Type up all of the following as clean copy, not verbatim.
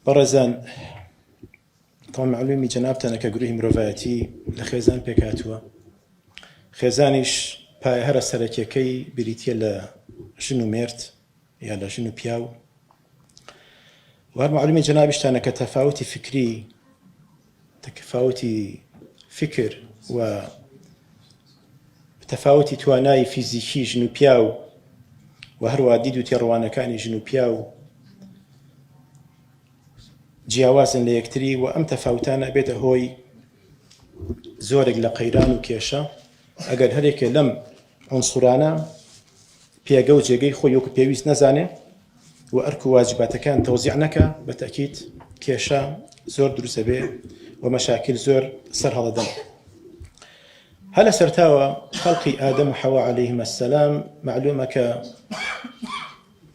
بەڕێزان، طبعا معلومی جەنابتانە کە گروهی مرۆڤایەتی لە خێزان پێکهاتووە. خێزانیش پایە هەرە سەرەکیەکەی بریتیە لە ژن و مێرد یا لە ژن و پیاو. و هەر معلومی جەنابیشتانە کە تەفاوتی فکری، تەفاوتی فکر و تەفاوتی توانای فیزیکی ژن و پیاو و هەروە دید و تێڕوانەکانی ژن و پیاو جیاوازن لە یەکتری و ئەم تەفاوتانە بێتە هۆی زۆرێک لە قەیران و کێشە ئەگەر هەرێکێ لەم عنسوورانە پێگە و جێگەی خۆی وەکو پێویست نەزانێ و ئەرک و واجباتەکان تەوزیع نەکە، بە تەکید کێشە زۆر دروستە بێ و مەشاکل زۆر سەر هەڵەدەن. هەلە سەرتاوە خەڵقی ئادەم و حەوا عەلەیهیمە السەلام معلومە کە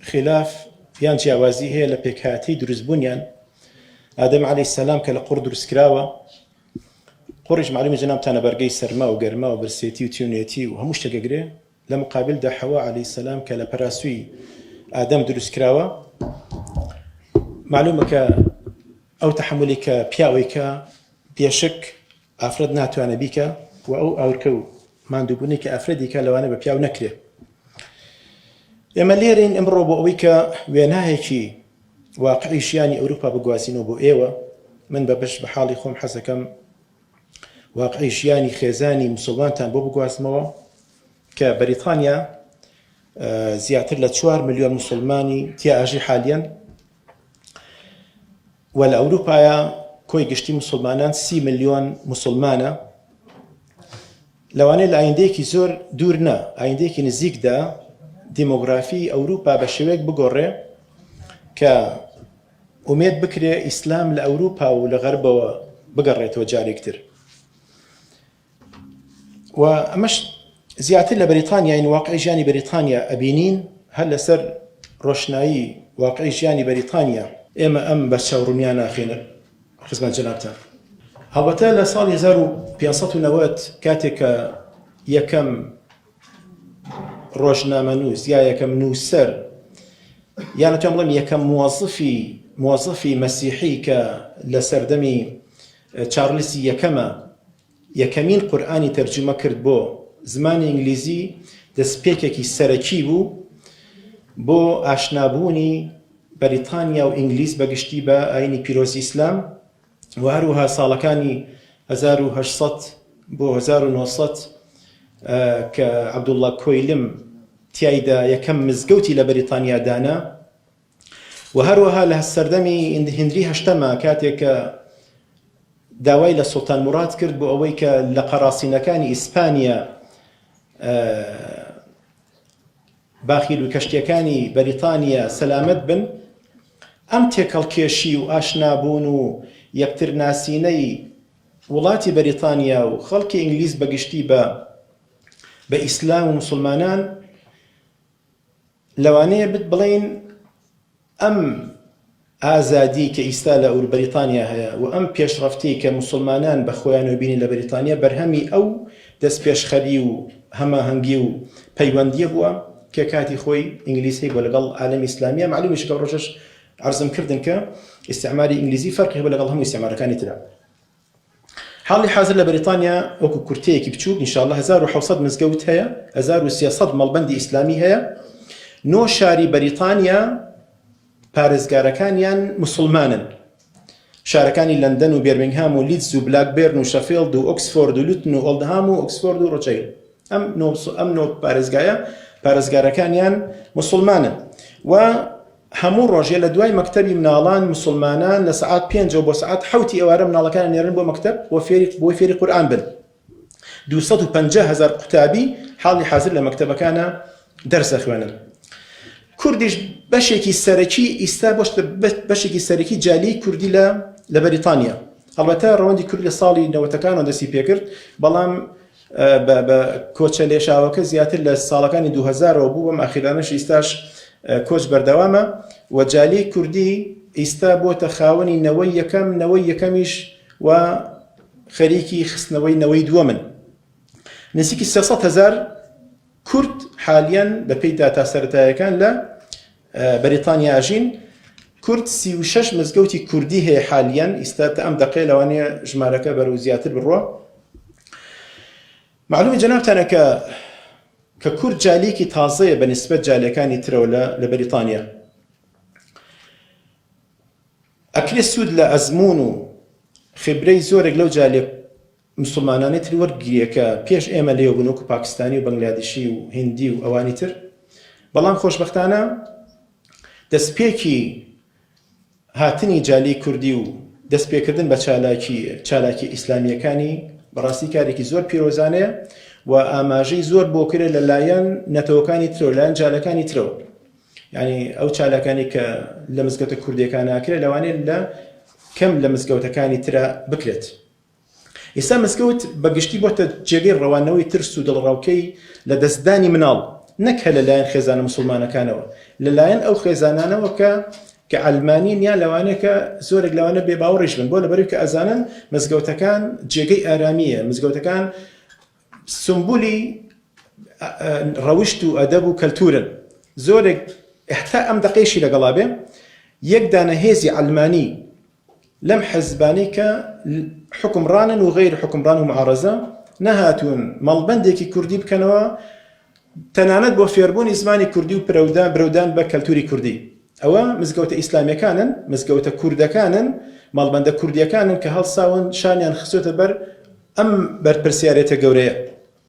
خلاف یان جیاوازی هەیە لە پێکهاتی دروستبوونیان. ئادەم عەلەیهی السەلام کە لە قوڕ دروستکراوە، قوڕیش معلومە جەنابتانە بەرگەی سەرما و گەرما و برسێتی و تیونێتی و هەموو شتێکەگرێ، لە مقابلدا حەوا عەلەیهی السەلام کە لە پەراسووی ئادەم دروستکراوە، معلومە کە ئەو تەحملی کە پیاوی کە بێشک ئافرەت ناتوانە بیکە و ئەو ئاورکە و ماندووبوونی کە ئافرەتی کە لەوانە بە پیاو نەکرێ. ئێمە لێرەین ئەمڕۆ بۆ ئەوەی کە وێنایەکی واقعی ژیانی ئەوروپا بگوازینەوە بۆ ئێوە. من بەبش بە حاڵی خۆم حەزەکەم واقعی ژیانی خێزانی موسڵمانتان بۆ بگوازمەوە کە بەریتانیا زیاتر لە 4 ملیۆن موسڵمانی تیاژی حالیان و لە ئەوروپایە کۆی گشتی موسڵمانان 30 ملیۆن موسڵمانە. لەوانەیە لە ئایندەیەکی زۆر دوور نە، ئایندەیەکی نزیکدا دیمۆگرافی ئەوروپا بە شێوەیەک بگۆڕێ کە ئومێد بکرێ ئیسلام لە ئەوروپا و لە غەربەوە بگەڕێتەوە جارێکتر. و ئەمەش زیاتر لە بەریتانیا، این واقعی ژیانی بەریتانیا ئەبینین. هەر لەسەر ڕۆشنایی واقعی ژیانی بەریتانیا ئێمە ئەم بە چاوڕوونیان ناخێنە خزمەت جەنابتان. هەڵبەتە لە ساڵی 1590 کاتێک کە یەکەم ڕۆژنامەنووس یا یەکەم نووسەر یان نەتوانم بڵێم یەکەم موظفی مەسیحی کە لە سەردەمی چارلزی یەکەمە یەکەمین قورئانی تەرجمە کرد بۆ زمانی ئینگلیزی، دەستپێکێکی سەرەکی بوو بۆ ئاشنابوونی بەریتانیا و ئینگلیز بەگشتی بە ئاینی پیرۆزی ئیسلام. و هەروەها ساڵەکانی 1800 بۆ 1900 کە عەبدوڵڵا کۆیلم تیایدا یەکەم مزگەوتی لە بەریتانیا دانا. و هەروەها لە سەردەمی هێنری هەشتەمە کاتێک کە داوای لە سوڵتان موراد کرد بۆ ئەوەی کە لە قەراسینەکانی ئیسپانیا باخیل و کەشتیەکانی بەریتانیا سەلامەت بن، ئەم تێکەڵکێشی و ئاشنابوون و یەکتر ناسینەی وڵاتی بەریتانیا و خەڵکی ئینگلیز بەگشتی بە ئیسلام و موسڵمانان لەوانەیە بڵێن ئەم ئازادی کە ئیستا لە بەریتانیا هەیە و ئەم پێشڕەفتی کە موسڵمانان بە خۆیانەوە بینی لە بەریتانیا بەرهەمی ئەو دەست پێشخەری و هەماهەنگی و پەیوەندیە بووە کە کاتی خۆی ئینگلیزی بۆ لەگەڵ عالەمی ئیسلامیە. معلومیش کە ڕۆژەش عەرزم کردن کە ئیستیعماری ئینگلیزی فەرقی هەیە لەگەڵ هەموو ئیستیعمارەکانی ترە. حاڵی حاضر لە بەریتانیا وەکو کورتەیەکی بچووک ئینشاءالله 1700 مزگەوت هەیە، 1300 مەڵبەندی ئیسلامی هەیە. 9 شاری بەریتانیا پارێزگارەکانیان موسڵمانن. شارەکانی لەندەن و بێرمینگهام و لیدز و بلاکبێرن و شەفیلد و ئۆکسفۆرد و لوتن و ئۆڵدهام و ئۆکسفۆرد و ڕۆچەیل، ئەم 9 پارێزگایە پارێزگارەکانیان موسڵمانن. و هەموو ڕۆژێ لە دوای مەکتەبی مناڵان موسڵمانان لە سەعات 5 بۆ سەعات 7 ئێوارە مناڵەکان نێرن بۆ مەکتەب بۆ فێری قورئان بن. 250,000 قوتابی حاڵی حاضر لە مەکتەبەکانە دەرسە خوێنن. کوردیش بەشێکی سەرەکی ئیستا بەشێکی سەرەکی جالی کوردی لە بەریتانیا. هەڵبەتە ڕەوەندی کورد لە ساڵی 90ەکانەوە دەستی پێکرد، بەڵام بە کۆچە لێشاوەکە زیاتر لە ساڵەکانی 2000ەوە بوو، بەم ئاخیرانەش ئیستاش کۆچ بەردەوامە و جالی کوردی ئیستا بۆتە خاوەنی نەوەی یەکەم، نەوەی یەکەمیش و خەریکی خستنەوەی نەوەی دووەمن. نزیکی 300,000 کورد حالیان بە پێی داتا سەرەتاییەکان لە بەریتانیا ئاژین. كورد 36 مزگەوتی کوردی هەیە حالیان ئێستا ئەم دقەیە لەوانەیە ژمارەکە بەرەو زیاتر بڕوە. معلومە جەنابتانە کە کورد جالێکی تازەیە بەنسبەت جالەکانی ترەوە لە بەریتانیا. ئەکرێ سوود لە ئەزمون و خبرەی زۆرێک لەو جالێ مسلمانانی تری وەرگیرە کە پێش ئێمە لێو بوون وەکو پاکستانی و بەنگلادێشی و هیندی و ئەوانی تر، بەڵام خۆشبەختانە دەستپێکی هاتنی جالی کوردی و دەستپێکردن بە چالاکی ئیسلامیەکانی بەڕاستی کارێکی زۆر پیرۆزانەیە و ئاماژەی زۆر بۆ کرێ لەلایەن نەتەوەکانی ترەوە لەلایەن جالەکانی ترەوە. یعنی ئەو چالاکانی کە لە مزگەوتە کوردیەکان ناکرێت لەوانەیە لە کەم لە مزگەوتەکانی ترە بکرێت. ئێستا مزگەوت بەگشتی بۆتە جێگەی ڕەوانەوەی ترس و دڵڕاوکەی لە دەستدانی مناڵ، نەک هە لەلایەن خێزانە مسلمانەکانەوە، لەلایەن ئەو خێزانانەوە کە ئەلمانین یا لەوانەیە کە زۆرێک لەوانە بێباوەڕیش بن، بۆ لەبەرەوەی کە ئەزانن مزگەوتەکان جێگەی ئارامیە، مزگەوتەکان سمبولی ڕەوشت و ئەدەب و کەلتورن. زۆرێک حتا ئەم دقەیەشی لەگەڵا بێ یەک دانە هێزی ئەلمانی لەم حەزبانەی کە حکمڕانن و غەیر حکمڕان و معارەزە نەهاتوون مەڵبەندێکی کوردی بکەنەوە تەنانەت بۆ فێربوونی زمانی کوردی و برەودان بە کەلتوری کوردی. ئەوە مزگەوتە ئیسلامیەکانن، مزگەوتە کوردەکانن، مەڵبەندە کوردیەکانن کە هەڵساون شانیان خسۆتە بەر ئەم بەرپرسیارەتە گەورەیە.